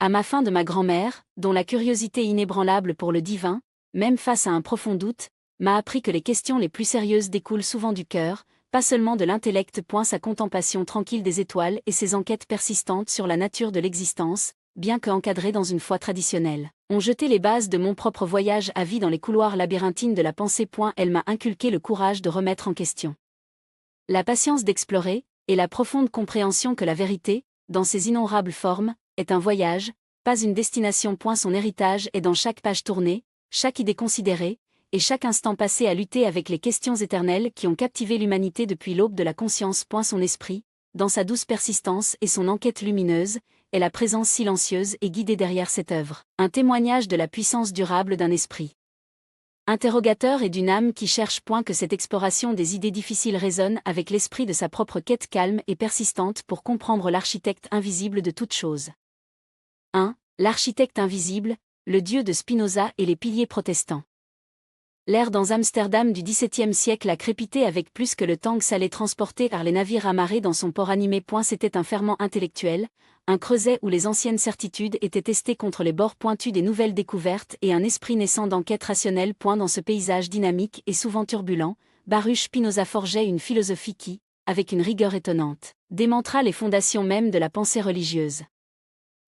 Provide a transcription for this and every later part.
À ma fin de ma grand-mère, dont la curiosité inébranlable pour le divin, même face à un profond doute, m'a appris que les questions les plus sérieuses découlent souvent du cœur, pas seulement de l'intellect. Sa contemplation tranquille des étoiles et ses enquêtes persistantes sur la nature de l'existence, bien que encadrées dans une foi traditionnelle, ont jeté les bases de mon propre voyage à vie dans les couloirs labyrinthines de la pensée. Elle m'a inculqué le courage de remettre en question, la patience d'explorer, et la profonde compréhension que la vérité, dans ses innombrables formes, est un voyage, pas une destination. Son héritage est dans chaque page tournée, chaque idée considérée, et chaque instant passé à lutter avec les questions éternelles qui ont captivé l'humanité depuis l'aube de la conscience. Son esprit, dans sa douce persistance et son enquête lumineuse, est la présence silencieuse et guidée derrière cette œuvre, un témoignage de la puissance durable d'un esprit interrogateur et d'une âme qui cherche. Que cette exploration des idées difficiles résonne avec l'esprit de sa propre quête calme et persistante pour comprendre l'architecte invisible de toute chose. 1. L'architecte invisible, le Dieu de Spinoza et les piliers protestants. L'air dans Amsterdam du XVIIe siècle a crépité avec plus que le temps que salé transporté par les navires amarrés dans son port animé. C'était un ferment intellectuel, un creuset où les anciennes certitudes étaient testées contre les bords pointus des nouvelles découvertes et un esprit naissant d'enquête rationnelle. Dans ce paysage dynamique et souvent turbulent, Baruch Spinoza forgeait une philosophie qui, avec une rigueur étonnante, démontra les fondations mêmes de la pensée religieuse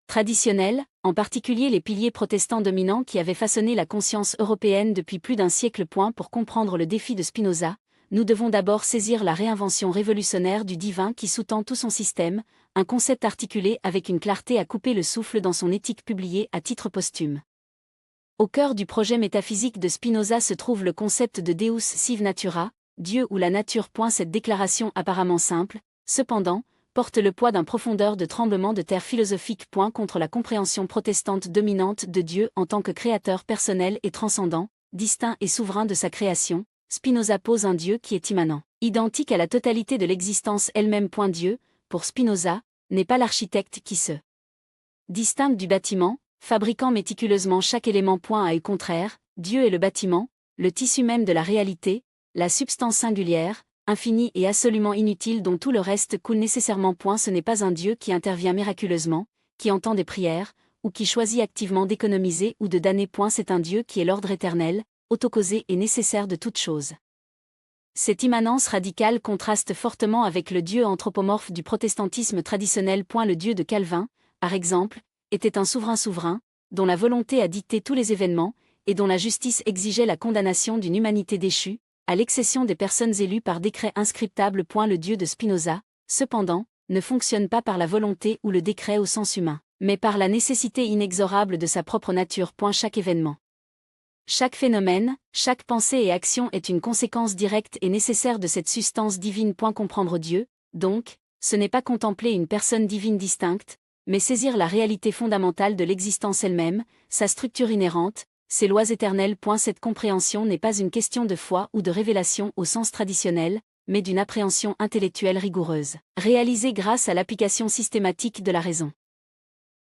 traditionnelle, en particulier les piliers protestants dominants qui avaient façonné la conscience européenne depuis plus d'un siècle. Pour comprendre le défi de Spinoza, nous devons d'abord saisir la réinvention révolutionnaire du divin qui sous-tend tout son système, un concept articulé avec une clarté à couper le souffle dans son éthique publiée à titre posthume. Au cœur du projet métaphysique de Spinoza se trouve le concept de Deus sive natura, Dieu ou la nature. Cette déclaration apparemment simple, cependant, porte le poids d'un profondeur de tremblement de terre philosophique. Contre la compréhension protestante dominante de Dieu en tant que créateur personnel et transcendant, distinct et souverain de sa création, Spinoza pose un Dieu qui est immanent, identique à la totalité de l'existence elle-même. Dieu, pour Spinoza, n'est pas l'architecte qui se distingue du bâtiment, fabriquant méticuleusement chaque élément. À eux contraire, Dieu est le bâtiment, le tissu même de la réalité, la substance singulière, infini et absolument inutile dont tout le reste coule nécessairement. Ce n'est pas un Dieu qui intervient miraculeusement, qui entend des prières, ou qui choisit activement d'économiser ou de damner. C'est un Dieu qui est l'ordre éternel, autocausé et nécessaire de toute chose. Cette immanence radicale contraste fortement avec le Dieu anthropomorphe du protestantisme traditionnel. Le Dieu de Calvin, par exemple, était un souverain, dont la volonté a dicté tous les événements, et dont la justice exigeait la condamnation d'une humanité déchue, à l'exception des personnes élues par décret inscriptable. Le Dieu de Spinoza, cependant, ne fonctionne pas par la volonté ou le décret au sens humain, mais par la nécessité inexorable de sa propre nature. Chaque événement, chaque phénomène, chaque pensée et action est une conséquence directe et nécessaire de cette substance divine. Comprendre Dieu, donc, ce n'est pas contempler une personne divine distincte, mais saisir la réalité fondamentale de l'existence elle-même, sa structure inhérente, ses lois éternelles. Cette compréhension n'est pas une question de foi ou de révélation au sens traditionnel, mais d'une appréhension intellectuelle rigoureuse, réalisée grâce à l'application systématique de la raison.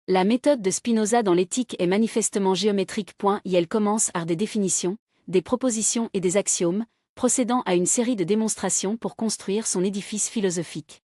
La méthode de Spinoza dans l'éthique est manifestement géométrique. Elle commence par des définitions, des propositions et des axiomes, procédant à une série de démonstrations pour construire son édifice philosophique.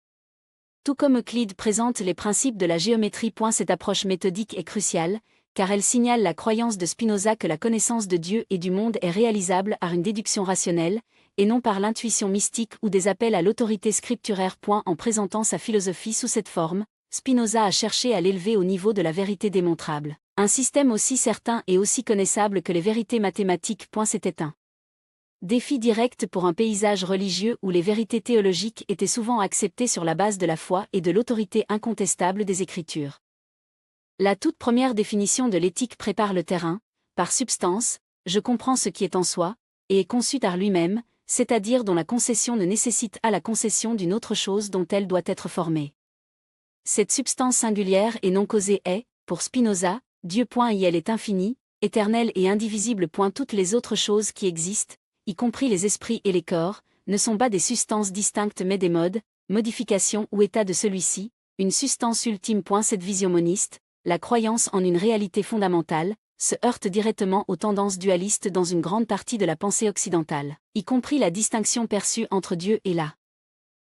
Tout comme Euclide présente les principes de la géométrie. Cette approche méthodique est cruciale, car elle signale la croyance de Spinoza que la connaissance de Dieu et du monde est réalisable par une déduction rationnelle, et non par l'intuition mystique ou des appels à l'autorité scripturaire. En présentant sa philosophie sous cette forme, Spinoza a cherché à l'élever au niveau de la vérité démontrable, un système aussi certain et aussi connaissable que les vérités mathématiques. C'était un défi direct pour un paysage religieux où les vérités théologiques étaient souvent acceptées sur la base de la foi et de l'autorité incontestable des Écritures. La toute première définition de l'éthique prépare le terrain. Par substance, je comprends ce qui est en soi, et est conçu par lui-même, c'est-à-dire dont la concession ne nécessite à la concession d'une autre chose dont elle doit être formée. Cette substance singulière et non causée est, pour Spinoza, Dieu. Elle est infinie, éternelle et indivisible. Toutes les autres choses qui existent, y compris les esprits et les corps, ne sont pas des substances distinctes mais des modes, modifications ou états de celui-ci, une substance ultime. Cette vision moniste, la croyance en une réalité fondamentale, se heurte directement aux tendances dualistes dans une grande partie de la pensée occidentale, y compris la distinction perçue entre Dieu et la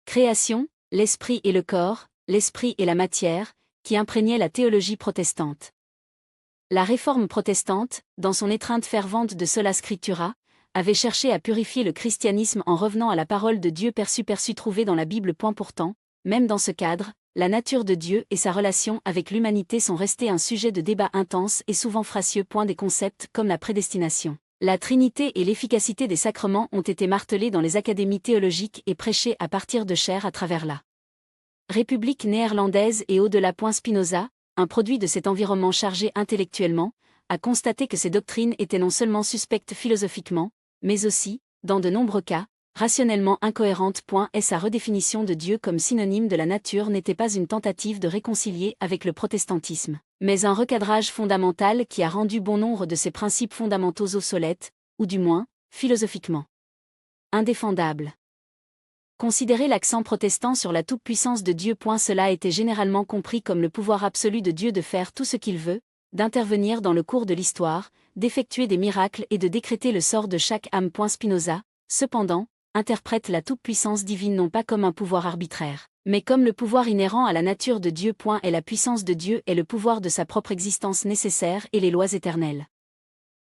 création, l'esprit et le corps, l'esprit et la matière, qui imprégnait la théologie protestante. La réforme protestante, dans son étreinte fervente de sola scriptura, avait cherché à purifier le christianisme en revenant à la parole de Dieu perçue trouvée dans la Bible. Pourtant, même dans ce cadre, la nature de Dieu et sa relation avec l'humanité sont restés un sujet de débat intense et souvent fracieux. Des concepts comme la prédestination, la Trinité et l'efficacité des sacrements ont été martelés dans les académies théologiques et prêchés à partir de chair à travers la République néerlandaise et au-delà. Spinoza, un produit de cet environnement chargé intellectuellement, a constaté que ces doctrines étaient non seulement suspectes philosophiquement, mais aussi, dans de nombreux cas, rationnellement incohérentes. Et sa redéfinition de Dieu comme synonyme de la nature n'était pas une tentative de réconcilier avec le protestantisme, mais un recadrage fondamental qui a rendu bon nombre de ces principes fondamentaux obsolètes, ou du moins, philosophiquement indéfendables. Considérer l'accent protestant sur la toute-puissance de Dieu. Cela était généralement compris comme le pouvoir absolu de Dieu de faire tout ce qu'il veut, d'intervenir dans le cours de l'histoire, d'effectuer des miracles et de décréter le sort de chaque âme. Spinoza, cependant, interprète la toute-puissance divine non pas comme un pouvoir arbitraire, mais comme le pouvoir inhérent à la nature de Dieu. Et la puissance de Dieu est le pouvoir de sa propre existence nécessaire et les lois éternelles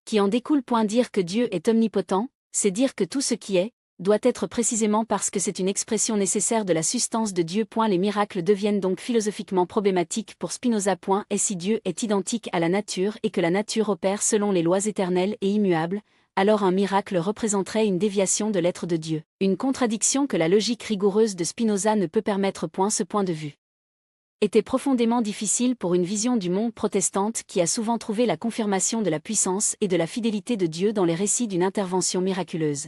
qui en découlent. Dire que Dieu est omnipotent, c'est dire que tout ce qui est, doit être précisément parce que c'est une expression nécessaire de la substance de Dieu. Les miracles deviennent donc philosophiquement problématiques pour Spinoza. Et si Dieu est identique à la nature et que la nature opère selon les lois éternelles et immuables, alors un miracle représenterait une déviation de l'être de Dieu, une contradiction que la logique rigoureuse de Spinoza ne peut permettre. Ce point de vue était profondément difficile pour une vision du monde protestante qui a souvent trouvé la confirmation de la puissance et de la fidélité de Dieu dans les récits d'une intervention miraculeuse.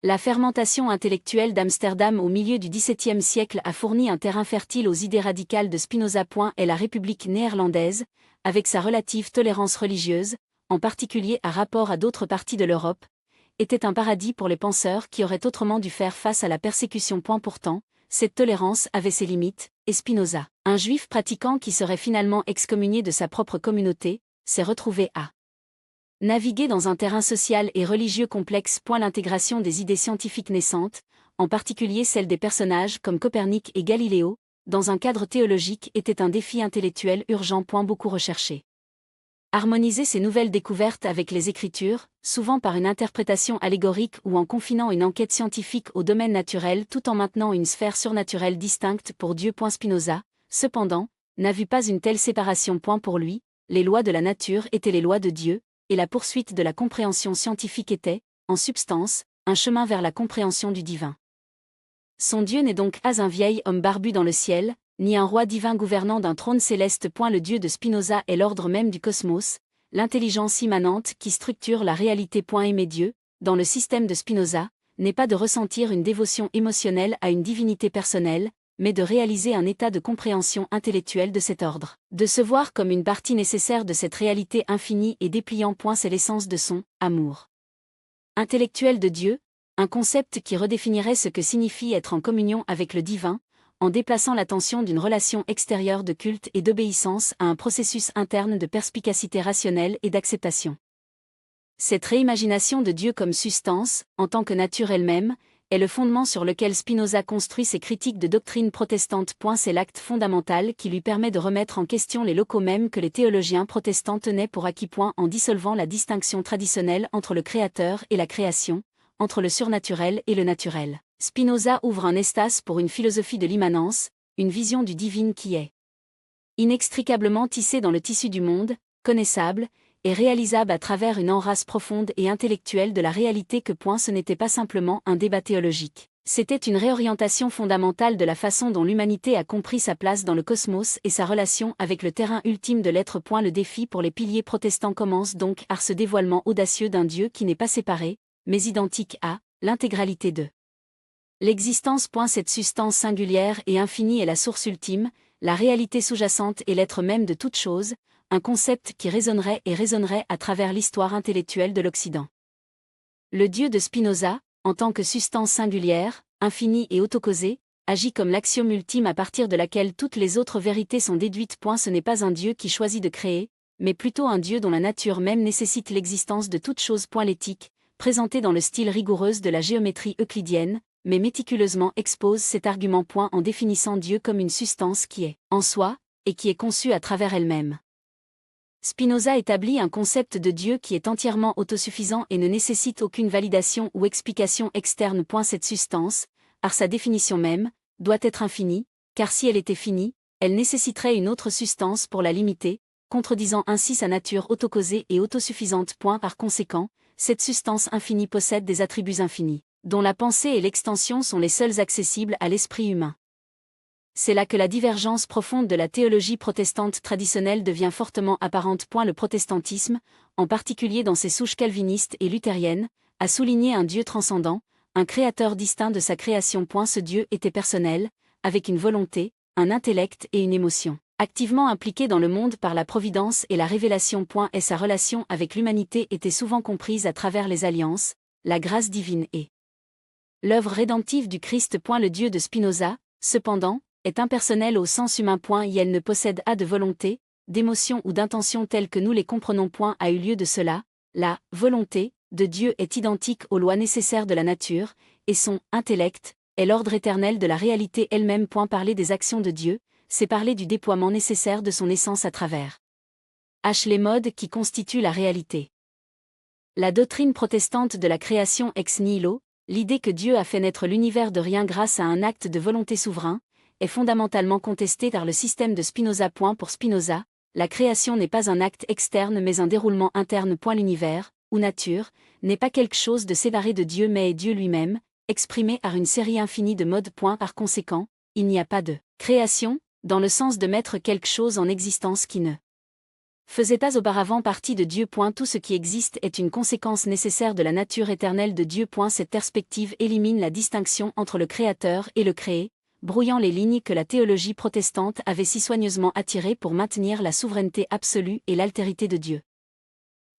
La fermentation intellectuelle d'Amsterdam au milieu du XVIIe siècle a fourni un terrain fertile aux idées radicales de Spinoza. Et la République néerlandaise, avec sa relative tolérance religieuse, en particulier à rapport à d'autres parties de l'Europe, était un paradis pour les penseurs qui auraient autrement dû faire face à la persécution. Pourtant, cette tolérance avait ses limites, et Spinoza, un juif pratiquant qui serait finalement excommunié de sa propre communauté, s'est retrouvé à naviguer dans un terrain social et religieux complexe. L'intégration des idées scientifiques naissantes, en particulier celle des personnages comme Copernic et Galiléo, dans un cadre théologique était un défi intellectuel urgent. Beaucoup recherché. Harmoniser ces nouvelles découvertes avec les Écritures, souvent par une interprétation allégorique ou en confinant une enquête scientifique au domaine naturel tout en maintenant une sphère surnaturelle distincte pour Dieu. Spinoza, cependant, n'a vu pas une telle séparation. Pour lui, les lois de la nature étaient les lois de Dieu, et la poursuite de la compréhension scientifique était, en substance, un chemin vers la compréhension du divin. Son Dieu n'est donc pas un vieil homme barbu dans le ciel, ni un roi divin gouvernant d'un trône céleste. Le Dieu de Spinoza est l'ordre même du cosmos, l'intelligence immanente qui structure la réalité. Aimer Dieu, dans le système de Spinoza, n'est pas de ressentir une dévotion émotionnelle à une divinité personnelle, mais de réaliser un état de compréhension intellectuelle de cet ordre, de se voir comme une partie nécessaire de cette réalité infinie et dépliant. C'est l'essence de son amour intellectuel de Dieu, un concept qui redéfinirait ce que signifie être en communion avec le divin, en déplaçant l'attention d'une relation extérieure de culte et d'obéissance à un processus interne de perspicacité rationnelle et d'acceptation. Cette réimagination de Dieu comme substance, en tant que nature elle-même, est le fondement sur lequel Spinoza construit ses critiques de doctrine protestante. C'est l'acte fondamental qui lui permet de remettre en question les locaux mêmes que les théologiens protestants tenaient pour acquis. En dissolvant la distinction traditionnelle entre le créateur et la création, entre le surnaturel et le naturel, Spinoza ouvre un espace pour une philosophie de l'immanence, une vision du divin qui est inextricablement tissée dans le tissu du monde, connaissable, et réalisable à travers une enrace profonde et intellectuelle de la réalité. Ce n'était pas simplement un débat théologique, c'était une réorientation fondamentale de la façon dont l'humanité a compris sa place dans le cosmos et sa relation avec le terrain ultime de l'être. Le défi pour les piliers protestants commence donc par ce dévoilement audacieux d'un Dieu qui n'est pas séparé, mais identique à l'intégralité de l'existence. Cette substance singulière et infinie est la source ultime, la réalité sous-jacente est l'être même de toute chose, un concept qui résonnerait et résonnerait à travers l'histoire intellectuelle de l'Occident. Le Dieu de Spinoza, en tant que substance singulière, infinie et autocausée, agit comme l'axiome ultime à partir de laquelle toutes les autres vérités sont déduites. Ce n'est pas un Dieu qui choisit de créer, mais plutôt un Dieu dont la nature même nécessite l'existence de toute chose. L'éthique, présentée dans le style rigoureux de la géométrie euclidienne, mais méticuleusement expose cet argument. En définissant Dieu comme une substance qui est, en soi, et qui est conçue à travers elle-même. Spinoza établit un concept de Dieu qui est entièrement autosuffisant et ne nécessite aucune validation ou explication externe. Cette substance, par sa définition même, doit être infinie, car si elle était finie, elle nécessiterait une autre substance pour la limiter, contredisant ainsi sa nature autocausée et autosuffisante. Par conséquent, cette substance infinie possède des attributs infinis, dont la pensée et l'extension sont les seuls accessibles à l'esprit humain. C'est là que la divergence profonde de la théologie protestante traditionnelle devient fortement apparente. Le protestantisme, en particulier dans ses souches calvinistes et luthériennes, a souligné un Dieu transcendant, un créateur distinct de sa création. Ce Dieu était personnel, avec une volonté, un intellect et une émotion, activement impliqué dans le monde par la providence et la révélation. Et sa relation avec l'humanité était souvent comprise à travers les alliances, la grâce divine et l'œuvre rédemptive du Christ. Le Dieu de Spinoza, cependant, est impersonnelle au sens humain. Elle ne possède pas de volonté, d'émotion ou d'intention telles que nous les comprenons. A eu lieu de cela, la volonté de Dieu est identique aux lois nécessaires de la nature, et son intellect est l'ordre éternel de la réalité elle-même. Parler des actions de Dieu, c'est parler du déploiement nécessaire de son essence à travers les modes qui constituent la réalité. La doctrine protestante de la création ex nihilo, l'idée que Dieu a fait naître l'univers de rien grâce à un acte de volonté souverain, est fondamentalement contestée par le système de Spinoza. Pour Spinoza, la création n'est pas un acte externe mais un déroulement interne. L'univers, ou nature, n'est pas quelque chose de séparé de Dieu mais est Dieu lui-même, exprimé par une série infinie de modes. Par conséquent, il n'y a pas de création, dans le sens de mettre quelque chose en existence qui ne faisait pas auparavant partie de Dieu. Tout ce qui existe est une conséquence nécessaire de la nature éternelle de Dieu. Cette perspective élimine la distinction entre le créateur et le créé, brouillant les lignes que la théologie protestante avait si soigneusement attirées pour maintenir la souveraineté absolue et l'altérité de Dieu.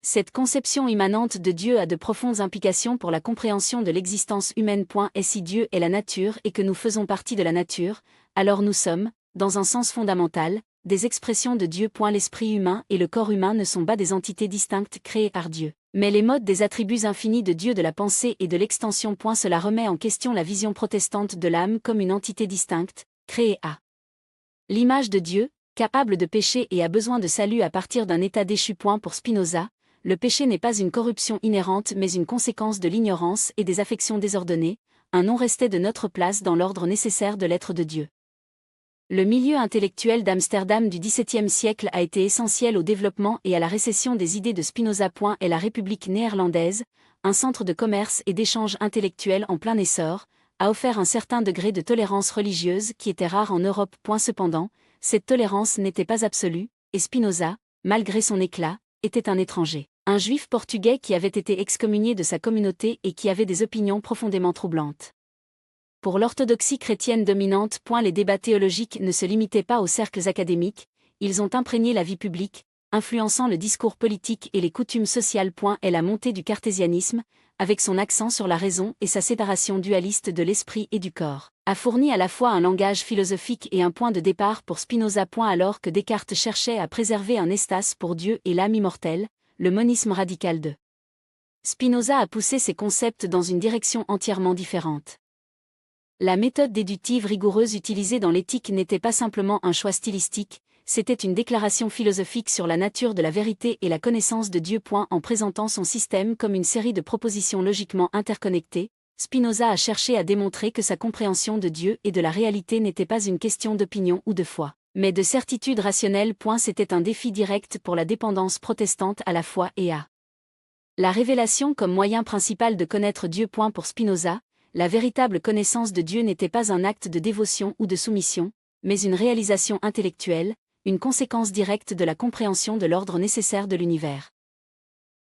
Cette conception immanente de Dieu a de profondes implications pour la compréhension de l'existence humaine. Et si Dieu est la nature et que nous faisons partie de la nature, alors nous sommes, dans un sens fondamental, des expressions de Dieu. L'esprit humain et le corps humain ne sont pas des entités distinctes créées par Dieu, mais les modes des attributs infinis de Dieu de la pensée et de l'extension. Cela remet en question la vision protestante de l'âme comme une entité distincte, créée à l'image de Dieu, capable de pécher et a besoin de salut à partir d'un état déchu. Pour Spinoza, le péché n'est pas une corruption inhérente mais une conséquence de l'ignorance et des affections désordonnées, un non-respect de notre place dans l'ordre nécessaire de l'être de Dieu. Le milieu intellectuel d'Amsterdam du XVIIe siècle a été essentiel au développement et à la récession des idées de Spinoza. Et la République néerlandaise, un centre de commerce et d'échange intellectuel en plein essor, a offert un certain degré de tolérance religieuse qui était rare en Europe. Cependant, cette tolérance n'était pas absolue, et Spinoza, malgré son éclat, était un étranger, un juif portugais qui avait été excommunié de sa communauté et qui avait des opinions profondément troublantes. Pour l'orthodoxie chrétienne dominante. Les débats théologiques ne se limitaient pas aux cercles académiques, ils ont imprégné la vie publique, influençant le discours politique et les coutumes sociales. Et la montée du cartésianisme, avec son accent sur la raison et sa séparation dualiste de l'esprit et du corps, a fourni à la fois un langage philosophique et un point de départ pour Spinoza. Alors que Descartes cherchait à préserver un estas pour Dieu et l'âme immortelle, le monisme radical de Spinoza a poussé ses concepts dans une direction entièrement différente. La méthode déductive rigoureuse utilisée dans l'éthique n'était pas simplement un choix stylistique, c'était une déclaration philosophique sur la nature de la vérité et la connaissance de Dieu. En présentant son système comme une série de propositions logiquement interconnectées, Spinoza a cherché à démontrer que sa compréhension de Dieu et de la réalité n'était pas une question d'opinion ou de foi, mais de certitude rationnelle. C'était un défi direct pour la dépendance protestante à la foi et à la révélation comme moyen principal de connaître Dieu. Pour Spinoza, la véritable connaissance de Dieu n'était pas un acte de dévotion ou de soumission, mais une réalisation intellectuelle, une conséquence directe de la compréhension de l'ordre nécessaire de l'univers.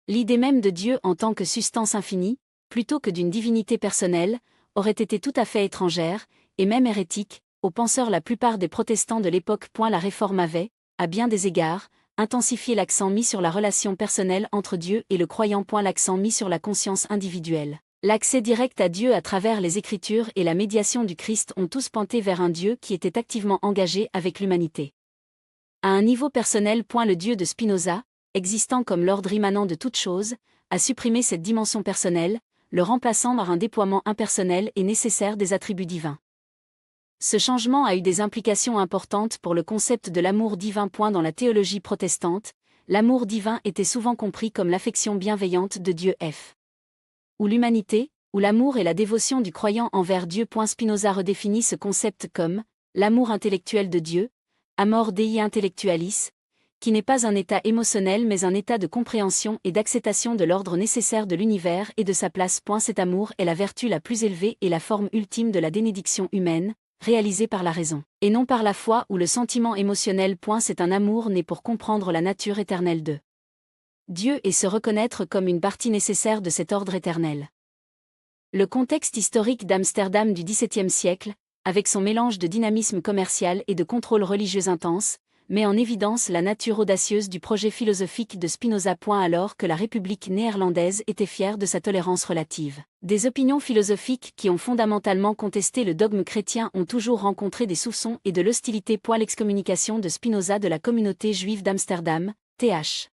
L'idée même de Dieu en tant que substance infinie, plutôt que d'une divinité personnelle, aurait été tout à fait étrangère, et même hérétique, aux penseurs. La plupart des protestants de l'époque. La Réforme avait, à bien des égards, intensifié l'accent mis sur la relation personnelle entre Dieu et le croyant. L'accent mis sur la conscience individuelle. L'accès direct à Dieu à travers les Écritures et la médiation du Christ ont tous pointé vers un Dieu qui était activement engagé avec l'humanité. À un niveau personnel. Le Dieu de Spinoza, existant comme l'ordre immanent de toute chose, a supprimé cette dimension personnelle, le remplaçant par un déploiement impersonnel et nécessaire des attributs divins. Ce changement a eu des implications importantes pour le concept de l'amour divin. Dans la théologie protestante, l'amour divin était souvent compris comme l'affection bienveillante de Dieu ou l'humanité, ou l'amour et la dévotion du croyant envers Dieu. Spinoza redéfinit ce concept comme l'amour intellectuel de Dieu, amor Dei intellectualis, qui n'est pas un état émotionnel mais un état de compréhension et d'acceptation de l'ordre nécessaire de l'univers et de sa place. Cet amour est la vertu la plus élevée et la forme ultime de la bénédiction humaine, réalisée par la raison, et non par la foi ou le sentiment émotionnel. C'est un amour né pour comprendre la nature éternelle de Dieu et se reconnaître comme une partie nécessaire de cet ordre éternel. Le contexte historique d'Amsterdam du XVIIe siècle, avec son mélange de dynamisme commercial et de contrôle religieux intense, met en évidence la nature audacieuse du projet philosophique de Spinoza. Alors que la République néerlandaise était fière de sa tolérance relative, des opinions philosophiques qui ont fondamentalement contesté le dogme chrétien ont toujours rencontré des soupçons et de l'hostilité. L'excommunication de Spinoza de la communauté juive d'Amsterdam, th.